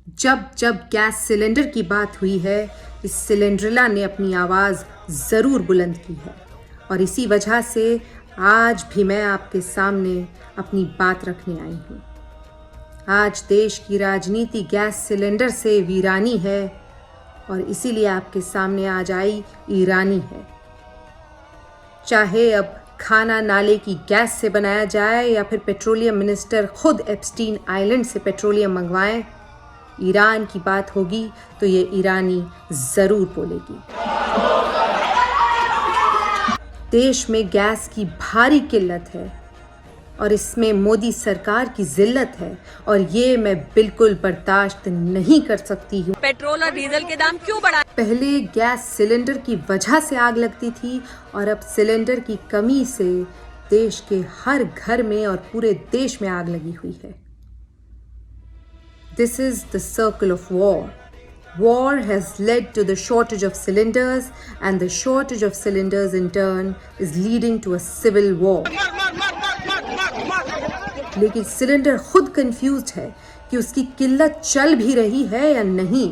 जब जब gas cylinder की बात हुई है, इस सिलेंड्रिला ने अपनी आवाज़ ज़रूर बुलंद की है और इसी वजह से आज भी मैं आपके सामने अपनी बात रखने आई हूँ। आज देश की राजनीति गैस सिलेंडर से वीरानी है और इसीलिए आपके सामने आज आई ईरानी है। चाहे अब खाना नाले की गैस से बनाया जाए या फिर पेट्रोलियम मिनिस्टर खुद एप्स्टीन आइलैंड से पेट्रोलियम मंगवाएं, ईरान की बात होगी तो ये ईरानी जरूर बोलेगी। देश में गैस की भारी किल्लत है और इसमें मोदी सरकार की जिल्लत है और ये मैं बिल्कुल बर्दाश्त नहीं कर सकती हूँ। पेट्रोल और डीजल के दाम क्यों बढ़ाए? पहले गैस सिलेंडर की वजह से आग लगती थी और अब सिलेंडर की कमी से देश के हर घर में और पूरे देश में आग लगी हुई है। This is the circle of war. War has led to the shortage of cylinders and the shortage of cylinders in turn is leading to a civil war. लेकिन सिलेंडर खुद कंफ्यूज्ड है कि उसकी किल्लत चल भी रही है या नहीं।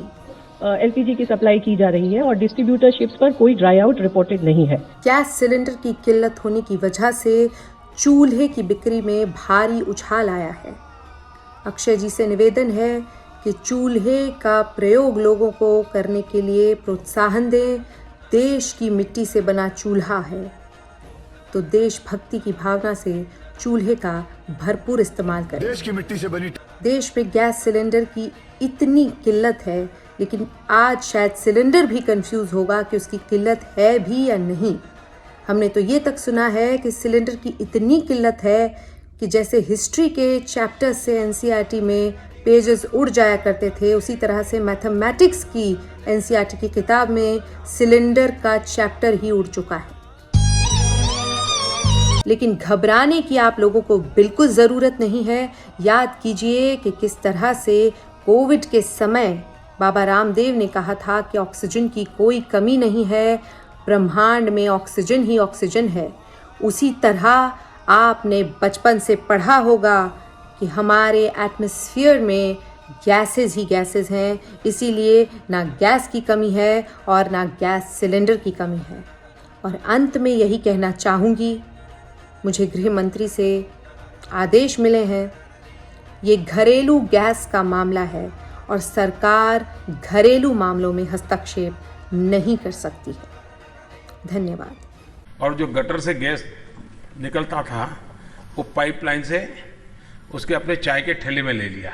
एलपीजी की सप्लाई की जा रही है और डिस्ट्रीब्यूटरशिप्स पर कोई ड्राई आउट रिपोर्टेड नहीं है। गैस सिलेंडर की किल्लत होने की वजह से चूल्हे की बिक्री में भारी उछाल आया है। अक्षय जी से निवेदन है कि चूल्हे का प्रयोग लोगों को करने के लिए प्रोत्साहन दें। देश की मिट्टी से बना चूल्हा है तो देशभक्ति की भावना से चूल्हे का भरपूर इस्तेमाल करें। देश की मिट्टी से बनी देश में गैस सिलेंडर की इतनी किल्लत है, लेकिन आज शायद सिलेंडर भी कंफ्यूज होगा कि उसकी किल्लत है भी या नहीं। हमने तो ये तक सुना है कि सिलेंडर की इतनी किल्लत है कि जैसे हिस्ट्री के चैप्टर से एनसीईआरटी में पेजेस उड़ जाया करते थे, उसी तरह से मैथमेटिक्स की एनसीईआरटी की किताब में सिलेंडर का चैप्टर ही उड़ चुका है। लेकिन घबराने की आप लोगों को बिल्कुल ज़रूरत नहीं है। याद कीजिए कि किस तरह से कोविड के समय बाबा रामदेव ने कहा था कि ऑक्सीजन की कोई कमी नहीं है, ब्रह्मांड में ऑक्सीजन ही ऑक्सीजन है। उसी तरह आपने बचपन से पढ़ा होगा कि हमारे एटमॉस्फेयर में गैसेस ही गैसेस हैं, इसीलिए ना गैस की कमी है और ना गैस सिलेंडर की कमी है। और अंत में यही कहना चाहूँगी, मुझे गृह मंत्री से आदेश मिले हैं, ये घरेलू गैस का मामला है और सरकार घरेलू मामलों में हस्तक्षेप नहीं कर सकती है। धन्यवाद। और जो गटर से गैस निकलता था वो पाइपलाइन से उसके अपने चाय के ठेले में ले लिया।